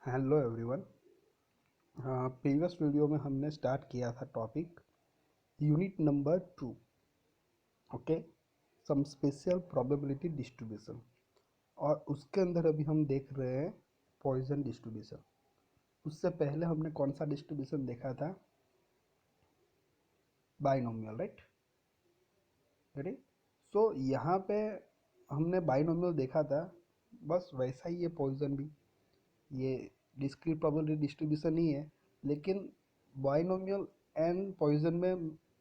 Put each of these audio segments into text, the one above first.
Hello everyone. Previous video में हमने start किया था topic unit number 2। Okay, some special probability distribution, और उसके अंदर अभी हम देख रहे हैं पॉइजन डिस्ट्रीब्यूशन। उससे पहले हमने कौन सा डिस्ट्रीब्यूशन देखा था? Binomial, right? रेडी? सो यहाँ पे हमने बाइनोमियल देखा था, बस वैसा ही ये पॉइजन भी। ये डिस्क्रीट प्रोबेबिलिटी डिस्ट्रीब्यूशन ही है, लेकिन बाइनोमियल एंड पॉइजन में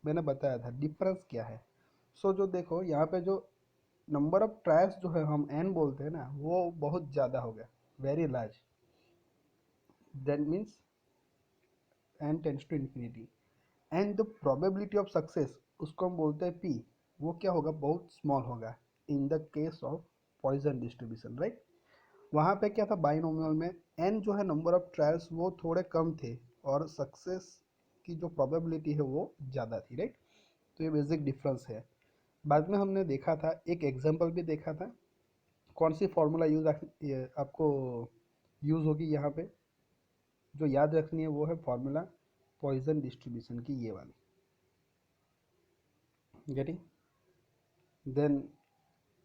मैंने बताया था डिफरेंस क्या है। सो जो देखो यहाँ पे जो नंबर ऑफ ट्रायल्स जो है हम एन बोलते हैं ना, वो बहुत ज़्यादा हो गया, very large. That means N tends to infinity. And the probability of success, उसको हम बोलते हैं पी, वो क्या होगा? बहुत स्मॉल होगा in the case of poison distribution, right? वहाँ पे क्या था बाइनोमियल में? एन जो है नंबर ऑफ ट्रायल्स वो थोड़े कम थे, और सक्सेस की जो प्रोबेबिलिटी है वो ज़्यादा थी, राइट? तो ये बेसिक डिफरेंस है। बाद में हमने देखा था, एक एग्जांपल भी देखा था। कौन सी फॉर्मूला आपको यूज़ होगी यहाँ पे, जो याद रखनी है वो है फॉर्मूला पॉइजन डिस्ट्रीब्यूशन की, ये वाली। गेटिंग? देन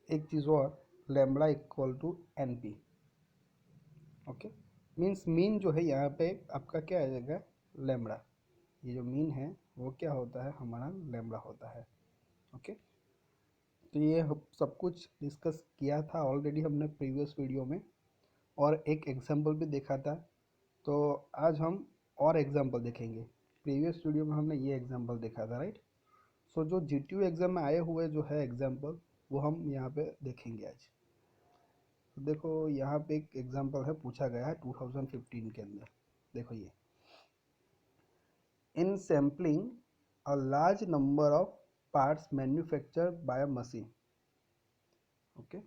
एक चीज़ और, lambda equal to N P. Okay, means mean जो है यहाँ पे आपका क्या आ जाएगा? लैम्बडा। ये जो मीन है वो क्या होता है? हमारा लैम्बडा होता है। ओके, तो ये सब कुछ डिस्कस किया था ऑलरेडी हमने प्रीवियस वीडियो में, और एक एग्जांपल भी देखा था। तो आज हम और एग्जांपल देखेंगे। प्रीवियस वीडियो में हमने ये एग्जांपल देखा था, राइट? सो जो जीटीयू एग्जाम में आए हुए जो है एग्जांपल, वो हम यहाँ पे देखेंगे आज। तो देखो यहाँ पे एक एग्जांपल है, पूछा गया है 2015 के अंदर। देखो ये, in sampling a large number of parts manufactured by a machine. Okay,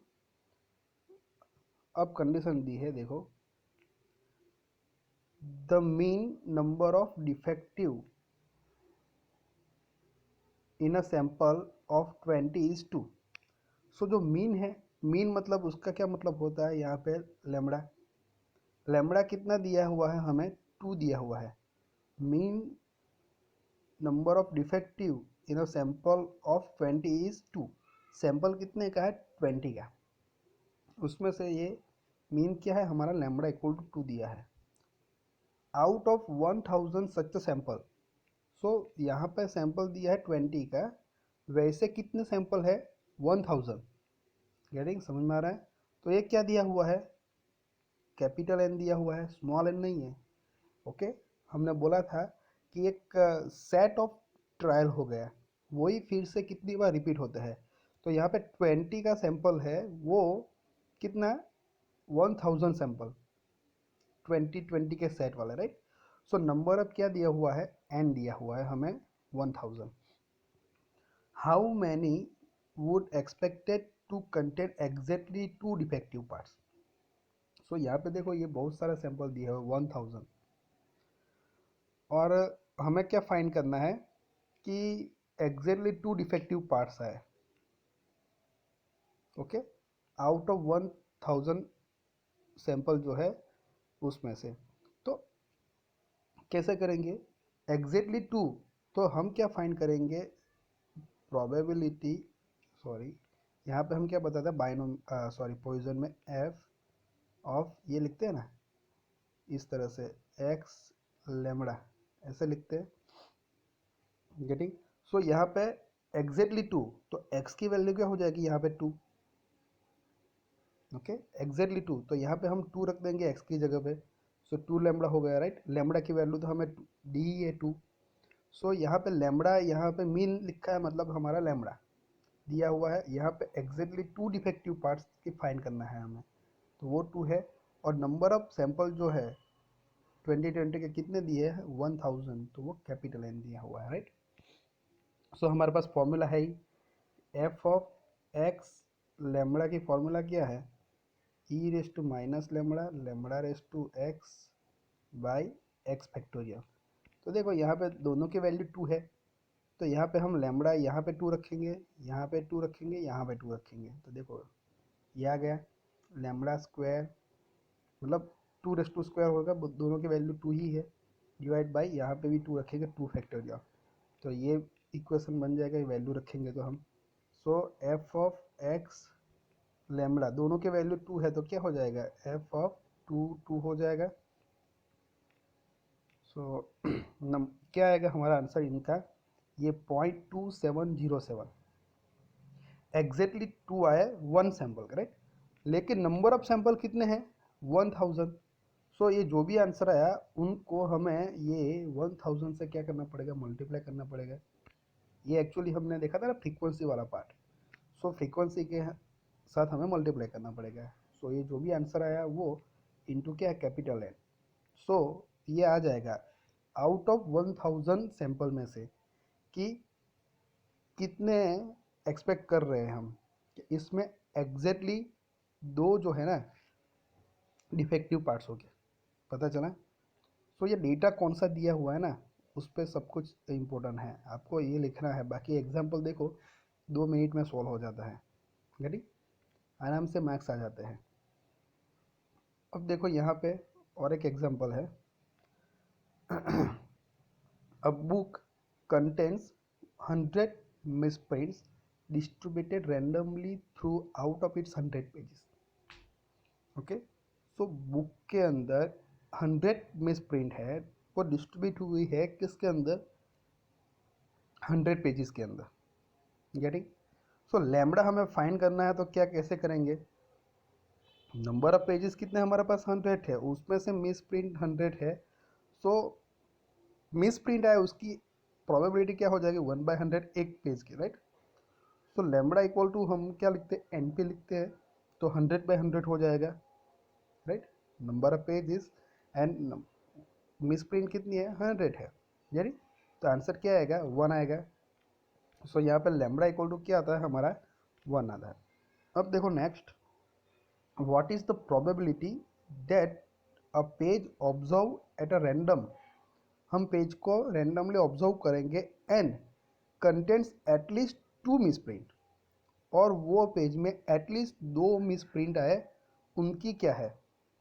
अब कंडीशन दी है, देखो, the mean number of defective in a sample of 20 is 2। So जो मीन है, मीन मतलब उसका क्या मतलब होता है यहाँ पे? लैम्बडा। लैम्बडा कितना दिया हुआ है हमें? 2 दिया हुआ है। Mean number of defective in a sample of 20 is 2। Sample कितने का है? 20 का। उसमें से ये मीन क्या है हमारा? लैम्बडा इक्वल टू 2 दिया है। Out of 1000 such sample. So यहाँ पे सैंपल दिया है 20 का, वैसे कितने सैंपल है? 1000। गेटिंग? समझ में आ रहा है? तो ये क्या दिया हुआ है? कैपिटल एन दिया हुआ है, स्मॉल एन नहीं है। ओके, हमने बोला था कि एक सेट ऑफ ट्रायल हो गया, वही फिर से कितनी बार रिपीट होता है। तो यहाँ पे 20 का सैंपल है, वो कितना? 1000 सैंपल, 20 के सेट वाला, राइट? सो नंबर अब क्या दिया हुआ है? एन दिया हुआ है हमें 1000। How many would expected to contain exactly 2 defective parts. So यहाँ पे देखो ये बहुत सारा सैंपल दिया हुआ है 1000, और हमें क्या फाइंड करना है कि एग्जैक्टली 2 डिफेक्टिव पार्ट्स आए। ओके, आउट ऑफ 1000 सैंपल जो है उसमें से। तो कैसे करेंगे? एग्जैक्टली 2, तो हम क्या फाइंड करेंगे? प्रोबेबिलिटी, सॉरी, यहाँ पे हम क्या बताते हैं? बाइनोम सॉरी पॉइजन में एफ ऑफ, ये लिखते हैं ना इस तरह से, एक्स लेमड़ा, ऐसे लिखते हैं। गेटिंग? सो यहाँ पे एग्जैक्टली 2, तो एक्स की वैल्यू क्या हो जाएगी यहाँ पे? 2। ओके, एग्जैक्टली 2, तो यहाँ पे हम 2 रख देंगे एक्स की जगह पे। सो 2 लैम्बडा हो गया, राइट? लैम्बडा की वैल्यू तो हमें डी ही है 2। सो यहाँ पे लैम्बडा, यहाँ पे मीन लिखा है, मतलब हमारा लैम्बडा दिया हुआ है। यहाँ पे एग्जैक्टली 2 डिफेक्टिव पार्ट्स की फाइंड करना है हमें, तो वो 2 है। और नंबर ऑफ सैंपल जो है 2020 के कितने दिए हैं? 1000, तो वो कैपिटल एन दिया हुआ है, राइट? सो हमारे पास फॉर्मूला है ही, एफ ऑफ एक्स लैम्बडा की फॉर्मूला क्या है? E raise to minus lambda, lambda raise to x by x factorial. तो देखो यहाँ पे दोनों की वैल्यू 2 है, तो यहाँ पे हम लैम्बडा यहाँ पे 2 रखेंगे, यहाँ पे 2 रखेंगे, यहाँ पे 2 रखेंगे। तो देखो ये आ गया लैम्बडा स्क्वायर, मतलब 2 होगा, दोनों की वैल्यू 2 ही है, डिवाइड बाई यहाँ पे भी 2 रखेंगे, 2 फैक्टोरियल, तो ये इक्वेशन बन जाएगा, ये वैल्यू रखेंगे तो हम। सो एफ ऑफ एक्स लेमड़ा, दोनों के वैल्यू 2 है तो क्या हो जाएगा, एफ ऑफ 2 हो जाएगा। सो क्या आएगा हमारा आंसर इनका, ये 0.2707, एग्जैक्टली 2 आया 1 सैंपल, करेक्ट। लेकिन नंबर ऑफ सैंपल कितने हैं, 1000। सो ये जो भी आंसर आया उनको हमें ये 1000 से क्या करना पड़ेगा, मल्टीप्लाई करना पड़ेगा। ये एक्चुअली हमने देखा था ना फ्रीक्वेंसी वाला पार्ट, सो फ्रीक्वेंसी के साथ हमें मल्टीप्लाई करना पड़ेगा। सो ये जो भी आंसर आया वो इंटू क्या है, कैपिटल एन। सो ये आ जाएगा आउट ऑफ 1000 सैंपल में से कि कितने एक्सपेक्ट कर रहे हैं हम कि इसमें एग्जैक्टली 2 जो है ना डिफेक्टिव पार्ट्स हो गए, पता चला। सो ये डेटा कौन सा दिया हुआ है ना, उस पर सब कुछ इम्पोर्टेंट है, आपको ये लिखना है। बाकी एग्जाम्पल देखो 2 मिनट में सॉल्व हो जाता है, गटी आराम से मार्क्स आ जाते हैं। अब देखो यहाँ पे और एक एग्जाम्पल है। A book contains 100 misprints distributed randomly throughout of its 100 pages. Okay, so book के अंदर 100 मिसप्रिंट है, वो डिस्ट्रीब्यूट हुई है किसके अंदर, 100 पेजेस के अंदर, गेटिंग। सो लैम्बडा हमें फाइंड करना है, तो क्या कैसे करेंगे, नंबर ऑफ पेजेस कितने हमारे पास 100 है, उसमें से मिसप्रिंट 100 है। सो मिस प्रिंट आए उसकी प्रोबेबिलिटी क्या हो जाएगी, 1/100 एक पेज की, right. So lambda equal to हम क्या लिखते हैं, एन पे लिखते हैं, तो 100/100 हो जाएगा, right. Number of pages and miss print कितनी है, 100 है, यानी तो आंसर क्या आएगा, 1 आएगा। सो यहाँ पे लैम्बडा इक्वल टू क्या आता है हमारा, 1 आता है। अब देखो next, what is the probability that a page observe at a random, हम पेज को रैंडमली ऑब्जर्व करेंगे एंड कंटेंट्स एटलीस्ट 2 मिसप्रिंट, और वो पेज में एटलीस्ट 2 मिसप्रिंट आए, उनकी क्या है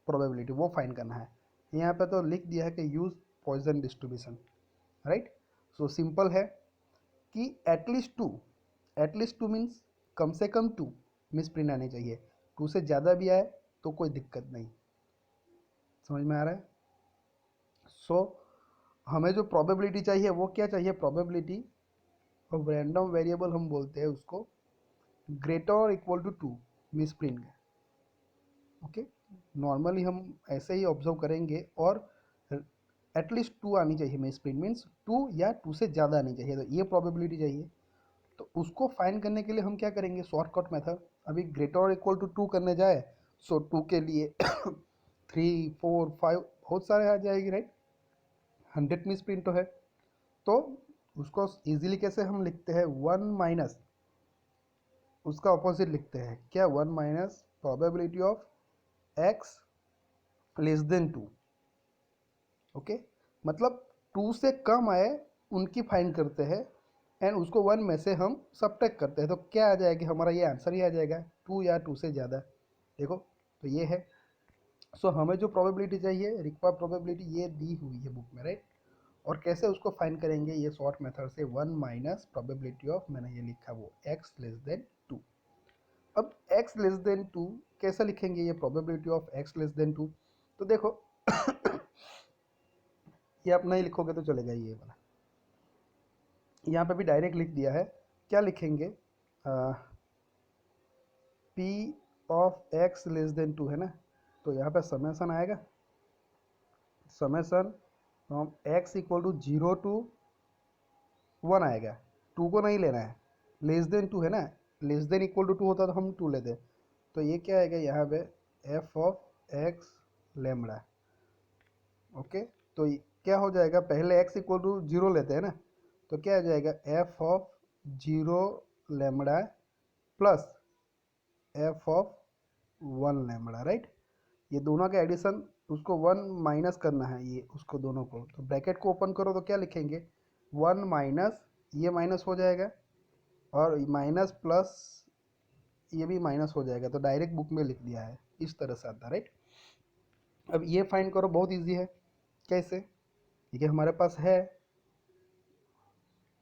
प्रोबेबिलिटी, वो फाइंड करना है। यहाँ पे तो लिख दिया है कि use poison distribution, right. So simple है कि एटलीस्ट टू मीन्स कम से कम 2 मिसप्रिंट आने चाहिए, 2 से ज़्यादा भी आए तो कोई दिक्कत नहीं, समझ में आ रहा है। सो हमें जो प्रोबेबिलिटी चाहिए वो क्या चाहिए, प्रोबेबिलिटी ऑफ रैंडम वेरिएबल हम बोलते हैं उसको, ग्रेटर और इक्वल टू 2 मिसप्रिंट है, ओके। नॉर्मली हम ऐसे ही ऑब्जर्व करेंगे और एटलीस्ट 2 आनी चाहिए मिसप्रिंट, मीन्स 2 या 2 से ज़्यादा आनी चाहिए, तो ये प्रोबेबिलिटी चाहिए। तो उसको फाइंड करने के लिए हम क्या करेंगे, शॉर्टकट मेथड। अभी ग्रेटर और इक्वल टू 2 करने जाए, सो 2 के लिए 3 4 5 बहुत सारे आ जाएगी, राइट। 100 मिसप्रिंट तो है, तो उसको इजीली कैसे हम लिखते हैं, 1 माइनस उसका ऑपोजिट लिखते हैं क्या, 1 minus probability of X less than 2, okay. मतलब 2 से कम आए उनकी फाइंड करते हैं एंड उसको 1 में से हम सब्ट्रैक्ट करते हैं, तो क्या आ जाएगा हमारा, ये आंसर ही आ जाएगा 2 या 2 से ज़्यादा, देखो तो ये है। सो हमें जो प्रोबेबिलिटी चाहिए, रिक्वायर्ड प्रोबेबिलिटी ये दी हुई है बुक में, राइट। और कैसे उसको फाइंड करेंगे, ये शॉर्ट मेथड से, 1 माइनस प्रोबेबिलिटी ऑफ, मैंने ये लिखा वो एक्स लेस देन 2। अब एक्स लेस देन 2 कैसे लिखेंगे, ये probability of X less than 2, तो देखो ये आप नहीं लिखोगे तो चलेगा, ये वाला यहाँ पे भी डायरेक्ट लिख दिया है, क्या लिखेंगे, P of X less than 2 है ना, तो यहाँ पे समेसन आएगा, summation from X equal to 0 to 1 आएगा, 2 को नहीं लेना है, लेस देन 2 है ना, लेस देन इक्वल टू 2 होता तो हम 2 लेते, तो ये क्या आएगा यहाँ पे, f of x lambda, okay. तो क्या हो जाएगा, पहले एक्स इक्वल टू 0 लेते हैं ना, तो क्या आ जाएगा, F of 0 lambda plus F of 1 lambda, right. ये दोनों का एडिशन, उसको 1 माइनस करना है, ये उसको दोनों को, तो ब्रैकेट को ओपन करो तो क्या लिखेंगे, 1 माइनस, ये माइनस हो जाएगा और माइनस प्लस ये भी माइनस हो जाएगा, तो डायरेक्ट बुक में लिख दिया है, इस तरह से आता है, राइट। अब ये फाइंड करो, बहुत इजी है। कैसे? ठीक है, हमारे पास है,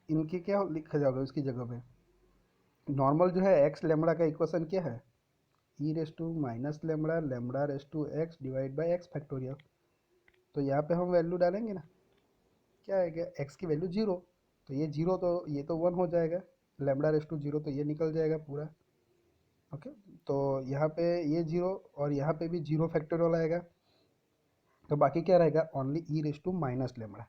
इनकी क्या लिखा जाएगा इसकी जगह पे? नॉर्मल जो है एक्स लेमड़ा का इक्वेशन क्या है? E raise to minus lambda lambda raise to x divide by x factorial. तो यहाँ पे हम वैल्यू डालेंगे ना, क्या आएगा? एक्स की वैल्यू जीरो, तो ये जीरो, तो ये तो वन हो जाएगा। लेमड़ा रेस टू जीरो, तो ये निकल जाएगा पूरा। ओके, तो यहाँ पे ये जीरो और यहाँ पे भी जीरो फैक्टोरियल आएगा, तो बाकी क्या रहेगा? Only e raise to minus lambda.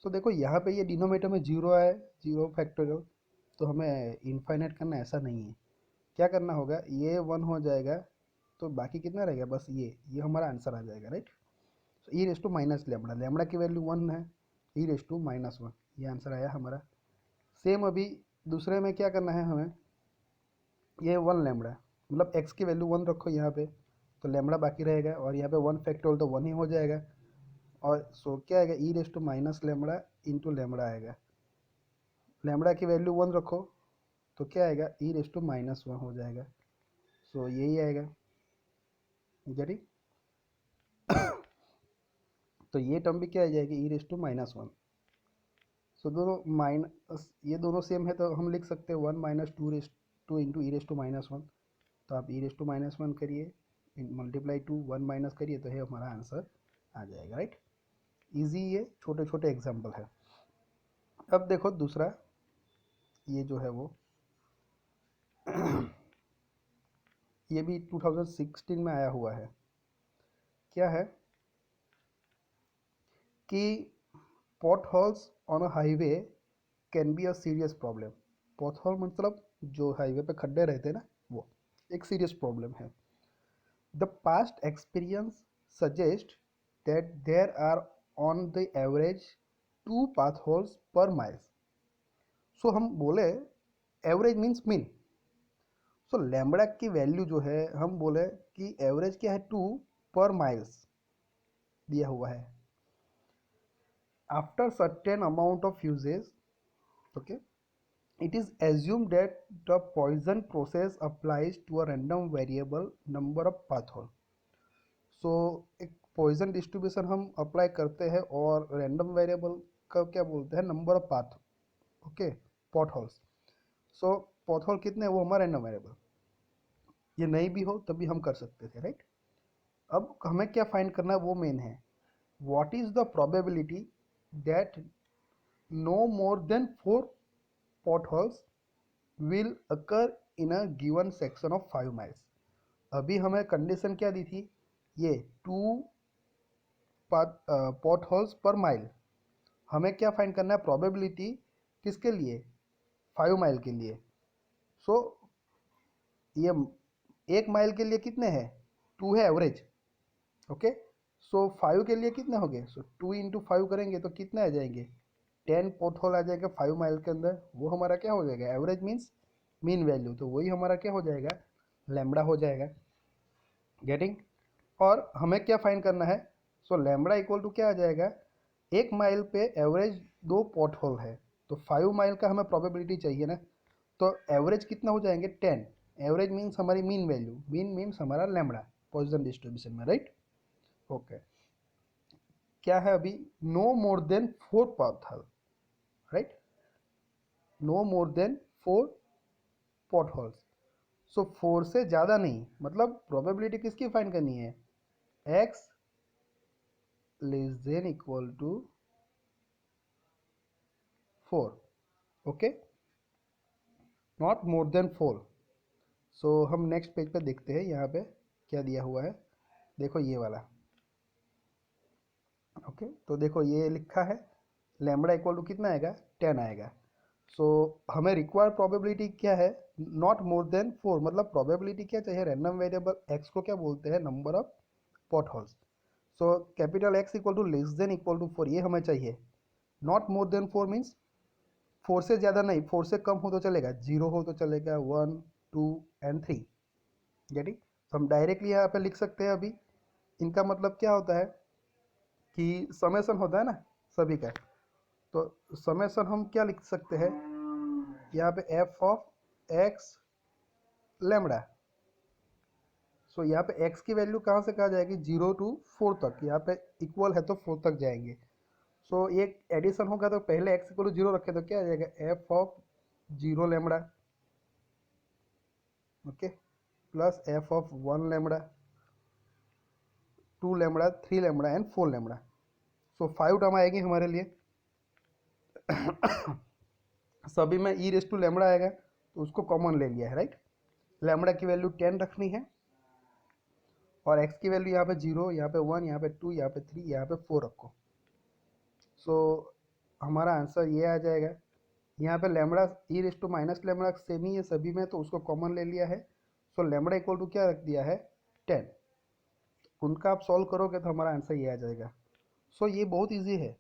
So देखो यहाँ पे ये डिनोमीटर में जीरो है, जीरो फैक्टोरियल, तो हमें इनफाइनाइट करना ऐसा नहीं है। क्या करना होगा? ये वन हो जाएगा, तो बाकी कितना रहेगा? बस ये हमारा आंसर आ जाएगा, राइट। तो e raise to minus lambda, lambda की वैल्यू वन है, e raise to minus one, ये आंसर आया हमारा। सेम अभी दूसरे में क्या करना है हमें? ये वन लेमड़ा, मतलब एक्स की वैल्यू वन रखो यहाँ पे, तो लेमड़ा बाकी रहेगा, और यहाँ पे वन फैक्टोरियल तो वन ही हो जाएगा। और सो क्या आएगा? E raise to minus lambda into lambda आएगा। लेमड़ा की वैल्यू वन रखो, तो क्या आएगा? E raise to minus one हो जाएगा। सो यही आएगा, गेट इट? तो ये टर्म भी क्या आ जाएगी? ई रेस टू माइनस वन। सो दोनों माइनस, ये दोनों सेम है, तो हम लिख सकते हैं one minus two raise to into E raise to minus one. तो आप E raise to minus one करिए, मल्टीप्लाई टू वन माइनस करिए, तो ये हमारा आंसर आ जाएगा, राइट। इजी, ये छोटे छोटे एग्जाम्पल है। अब देखो दूसरा, ये जो है वो ये भी 2016 में आया हुआ है। क्या है कि pot holes on a highway can be a serious problem. Pot hole मतलब जो हाईवे पे खड्डे रहते हैं ना, वो एक सीरियस प्रॉब्लम है। The past experience suggest that there are on the average two path holes per miles. So हम बोले average means mean. So lambda की वैल्यू जो है, हम बोले कि एवरेज क्या है? टू पर माइल्स दिया हुआ है। After certain amount of usages, okay, it is assumed that the Poisson process applies to a random variable number of path hole. So एक पॉइजन डिस्ट्रीब्यूशन हम अप्लाई करते हैं, और रैंडम वेरिएबल का क्या बोलते हैं? Number of path, okay, pot holes. So pot hole कितने हैं? वो हमारा रैंडम वेरिएबल। ये नहीं भी हो तब भी हम कर सकते थे, राइट। अब हमें क्या फाइंड करना है, वो मेन है। What is the probability that no more than four pot holes will occur in a given section of 5 miles. अभी हमें कंडीशन क्या दी थी? ये two pot holes per mile. हमें क्या फाइंड करना है? प्रोबेबिलिटी किसके लिए? 5 माइल के लिए। सो ये एक माइल के लिए कितने हैं? टू है एवरेज, ओके। सो 5 के लिए कितने हो गए? सो टू इंटू फाइव करेंगे तो कितने आ जाएंगे? 10 पोर्ट होल आ जाएगा 5 माइल के अंदर। वो हमारा क्या हो जाएगा? एवरेज मीन्स मीन वैल्यू, तो वही हमारा क्या हो जाएगा? लैम्बडा हो जाएगा, गेटिंग। और हमें क्या फाइंड करना है? सो लैम्बडा इक्वल टू क्या आ जाएगा? एक माइल पे एवरेज दो पोर्ट होल है, तो 5 माइल का हमें प्रोबेबिलिटी चाहिए ना, तो एवरेज कितना हो जाएंगे? 10। एवरेज मीन्स हमारी मीन वैल्यू, मीन मीन्स हमारा लैम्बडा पॉइसन डिस्ट्रीब्यूशन में, राइट। ओके, क्या है अभी? No more than four pothole, right, no more than four pot holes. So four से ज़्यादा नहीं, मतलब प्रोबेबिलिटी किसकी फाइंड करनी है? X less than equal to four, okay, not more than four. So हम नेक्स्ट पेज पे देखते हैं, यहाँ पे क्या दिया हुआ है। देखो ये वाला, ओके, तो देखो ये लिखा है लैम्बडा इक्वल टू कितना आएगा? 10 आएगा। सो हमें रिक्वायर्ड प्रोबेबिलिटी क्या है? नॉट मोर देन फोर, मतलब प्रोबेबिलिटी क्या चाहिए? रैंडम वेरिएबल एक्स को क्या बोलते हैं? Number of pot holes. So capital X equal to less than equal to four, ये हमें चाहिए। Not more than four means four से ज़्यादा नहीं, फोर से कम हो तो चलेगा, जीरो हो तो चलेगा, one two and three, getting. तो हम डायरेक्टली यहाँ पे लिख सकते हैं अभी। इनका मतलब क्या होता है कि समेसन होता है ना सभी का, तो समेसन हम क्या लिख सकते हैं यहाँ पे? F of x lambda. So यहाँ पे x की वैल्यू कहाँ से कहाँ जाएगी, 0 to 4 तक, यहाँ पे इक्वल है तो 4 तक जाएंगे। सो ये एडिशन होगा तो पहले x इक्वल टू 0 रखे तो क्या आ जाएगा, f of 0 lambda, okay, plus f of 1 lambda, 2 lambda, 3 lambda and 4 lambda. So 5 term आएगी हमारे लिए। सभी में ई रेस टू लेमड़ा आएगा तो उसको कॉमन ले लिया है, राइट। लेमड़ा की वैल्यू 10 रखनी है और x की वैल्यू यहाँ पे 0, यहाँ पे 1, यहाँ पे 2, यहाँ पे 3, यहाँ पे 4 रखो। सो हमारा आंसर ये आ जाएगा। यहाँ पे lambda e raise to minus lambda same ही है सभी में, तो उसको कॉमन ले लिया है। सो लेमड़ा इक्वल टू क्या रख दिया है, 10। उनका आप सॉल्व करोगे तो हमारा आंसर ये आ जाएगा। सो ये बहुत ईजी है,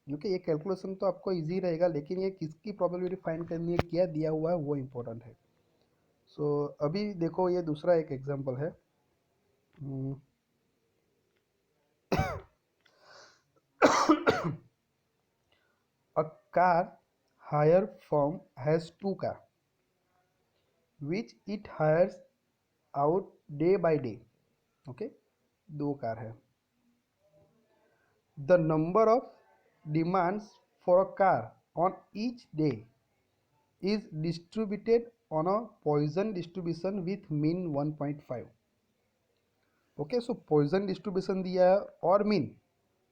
क्योंकि ये कैलकुलेशन तो आपको ईजी रहेगा, लेकिन ये किसकी प्रोबेबिलिटी फाइंड करनी है, क्या दिया हुआ है, वो इम्पोर्टेंट है। सो अभी देखो ये दूसरा एक एग्जांपल है। A car hire firm has two car which it hires out day by day. Okay, दो कार है। The number of demands for a car on each day is distributed on a Poisson distribution with mean 1.5. Okay, so Poisson distribution दिया है और mean,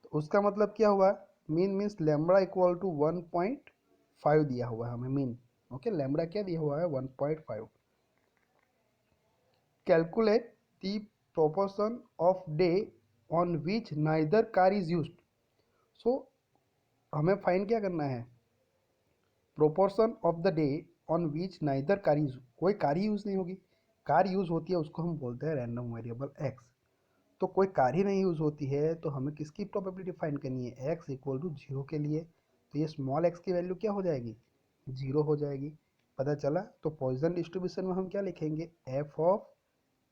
तो उसका मतलब क्या हुआ, mean means lambda equal to 1.5 दिया हुआ है हमें मीन। ओके, लैम्बडा क्या दिया हुआ है, 1.5। Calculate the proportion of day on which neither car is used. So हमें फाइंड क्या करना है, proportion of the day on which neither car use, कोई कार ही यूज नहीं होगी, कार यूज होती है उसको हम बोलते हैं रैंडम वेरिएबल एक्स। तो कोई कार ही नहीं यूज़ होती है तो हमें किसकी प्रोबेबिलिटी फाइंड करनी है, x इक्वल टू 0 के लिए। तो ये स्मॉल x की वैल्यू क्या हो जाएगी, 0 हो जाएगी। पता चला। तो पॉइजन डिस्ट्रीब्यूशन में हम क्या लिखेंगे, f ऑफ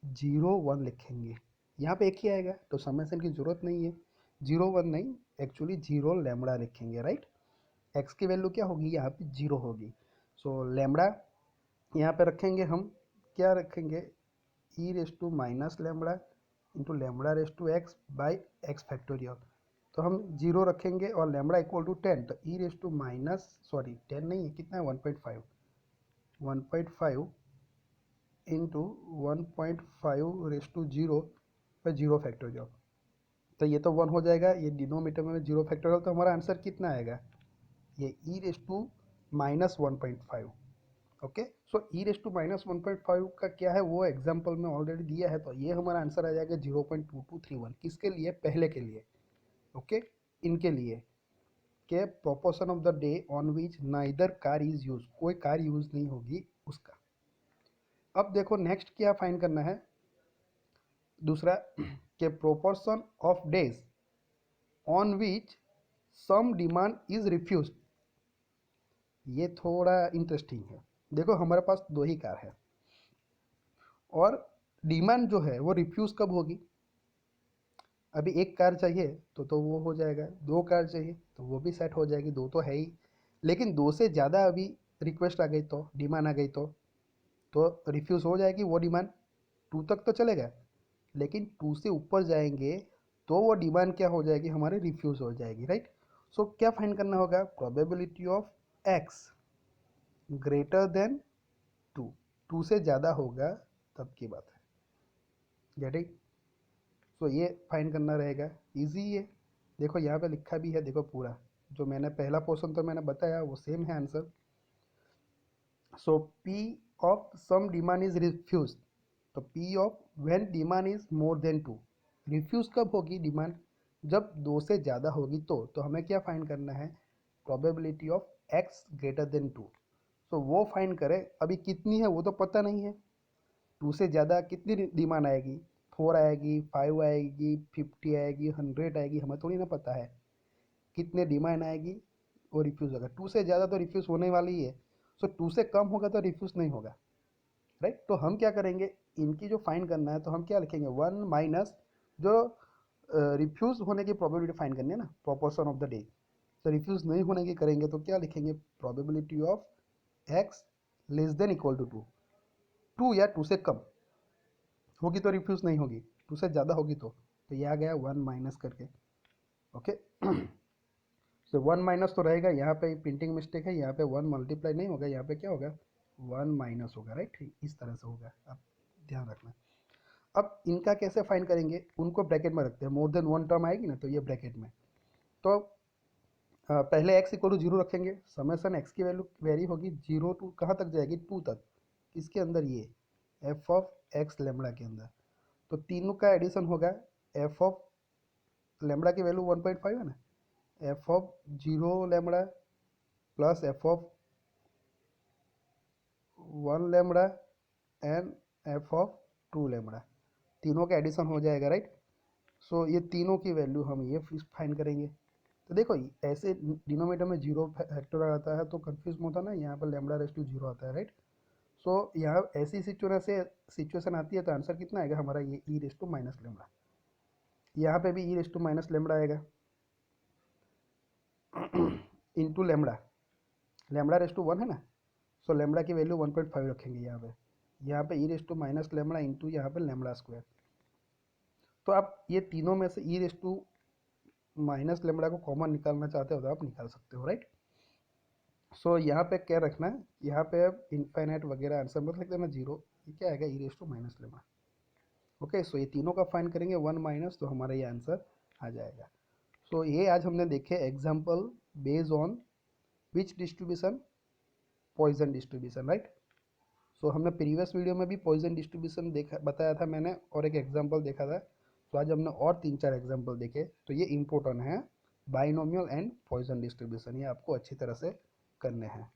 0 1 लिखेंगे। यहाँ पे एक ही आएगा तो समेशन की जरूरत नहीं है, 0 1 नहीं, एक्चुअली 0 लैम्बडा लिखेंगे, राइट। x की वैल्यू क्या होगी, यहाँ पे 0 होगी। सो लैम्बडा यहाँ पे रखेंगे हम, क्या रखेंगे, e raise to minus lambda into lambda raise to x by x factorial. तो हम 0 रखेंगे और लैम्बडा इक्वल टू 10, तो e raise to minus, sorry 10 नहीं है, कितना है, 1.5, 1.5 इंटू 1.5 रेस टू 0 पर 0 फैक्टोरियल। तो ये तो 1 हो जाएगा, ये डिनोमीटर में 0 फैक्टोरियल, तो हमारा आंसर कितना आएगा, ये ई raise to minus 1.5। Okay, so e raise to minus 1.5 का क्या है, वो एग्जाम्पल में ऑलरेडी दिया है, तो ये हमारा आंसर आ जाएगा 0.2231। किसके लिए, पहले के लिए। ओके, इनके लिए के proportion of the day on which neither car is use, कोई कार यूज नहीं होगी उसका। अब देखो नेक्स्ट क्या फाइंड करना है, दूसरा के proportion of days on which some demand is refuse. ये थोड़ा इंटरेस्टिंग है। देखो हमारे पास दो ही कार है और डिमांड जो है वो रिफ्यूज़ कब होगी, अभी एक कार चाहिए तो वो हो जाएगा, दो कार चाहिए तो वो भी सेट हो जाएगी, दो तो है ही। लेकिन दो से ज़्यादा अभी रिक्वेस्ट आ गई तो, डिमांड आ गई तो रिफ्यूज़ हो जाएगी वो डिमांड, 2 तक तो चलेगा, लेकिन 2 से ऊपर जाएंगे तो वो डिमांड क्या हो जाएगी, हमारी रिफ्यूज़ हो जाएगी, राइट। सो क्या फाइंड करना होगा, probability of x greater than 2, 2 से ज़्यादा होगा तब की बात है, गेटिंग। सो ये फाइंड करना रहेगा, इजी है। देखो यहाँ पे लिखा भी है, देखो पूरा जो मैंने पहला पोर्शन तो मैंने बताया वो सेम है answer. So P of sum demand is refuse, तो P of when demand is more than 2, refuse कब होगी डिमांड, जब 2 से ज़्यादा होगी तो हमें क्या फाइंड करना है, probability of x greater than 2। सो वो फाइंड करें, अभी कितनी है वो तो पता नहीं है, 2 से ज़्यादा कितनी डिमांड आएगी, 4 आएगी, 5 आएगी, 50 आएगी, 100 आएगी, हमें थोड़ी ना पता है कितने डिमांड आएगी, वो रिफ्यूज़ होगा। 2 से ज़्यादा तो रिफ्यूज़ होने वाली ही है। सो 2 से कम होगा तो रिफ्यूज़ नहीं होगा, राइट। तो हम क्या करेंगे, इनकी जो फाइंड करना है तो हम क्या लिखेंगे, 1 माइनस जो रिफ्यूज़ होने की प्रोबेबिलिटी फाइंड करनी है ना, प्रोपोर्शन ऑफ द डे। तो रिफ्यूज़ नहीं होने की करेंगे तो क्या लिखेंगे, probability of X less than equal to 2, 2 या 2 से कम। होगी तो रिफ्यूज़ नहीं होगी, 2 से ज़्यादा होगी तो ये आ गया 1 माइनस करके। ओके तो 1 माइनस तो रहेगा, यहाँ पे प्रिंटिंग मिस्टेक है, यहाँ पे 1 मल्टीप्लाई नहीं होगा, यहाँ पे क्या होगा 1 माइनस होगा, राइट, इस तरह से होगा, आप ध्यान रखना। अब इनका कैसे फाइंड करेंगे, उनको ब्रैकेट में रखते हैं, मोर देन वन टर्म आएगी ना तो ये ब्रैकेट में। तो पहले x इक्वल टू जीरो रखेंगे, समेसन x की वैल्यू वेरी होगी 0 टू कहाँ तक जाएगी 2 तक, किसके अंदर, ये f ऑफ x लेमड़ा के अंदर। तो तीनों का एडिशन होगा, f ऑफ लेमड़ा की वैल्यू 1.5 है ना, f of 0 lambda plus f of 1 lambda and f of 2 lambda, तीनों का एडिशन हो जाएगा, राइट। सो ये तीनों की वैल्यू हम ये फाइंड करेंगे। तो देखो ऐसे डिनोमीटर में जीरो फैक्टर आता है तो कंफ्यूज होता ना, यहाँ पर लेमड़ा रेस टू जीरो आता है, राइट। सो यहाँ ऐसी सिचुएशन आती है तो आंसर कितना आएगा हमारा, ये ई रेस टू माइनस लेमड़ा, यहाँ पे भी E raise to minus lambda आएगा into lambda, lambda raise to 1 है ना, सो लेमड़ा की वैल्यू 1.5 रखेंगे यहाँ पे e raise to minus lambda into यहाँ पे लेमड़ा स्क्वायर। तो आप ये तीनों में से ई रेस टू माइनस लेमड़ा को कॉमन निकालना चाहते हो तो आप निकाल सकते हो, राइट। सो यहाँ पे क्या रखना है, यहाँ पे अब इनफाइनाइट वगैरह आंसर मत लिख देना जीरो, ये क्या आएगा e raise to minus lambda. Okay, so ये तीनों का फाइंड करेंगे 1 माइनस, तो हमारा ये आंसर आ जाएगा। सो ये आज हमने देखे example based on which distribution, Poisson distribution, right. So हमने प्रीवियस वीडियो में भी पॉइजन डिस्ट्रीब्यूशन देखा, बताया था मैंने, और एक एग्जाम्पल देखा था। तो आज हमने और 3-4 एग्जाम्पल देखे, तो ये इम्पोर्टेंट है, बाइनोमियल एंड पॉइजन डिस्ट्रीब्यूशन, ये आपको अच्छी तरह से करने हैं।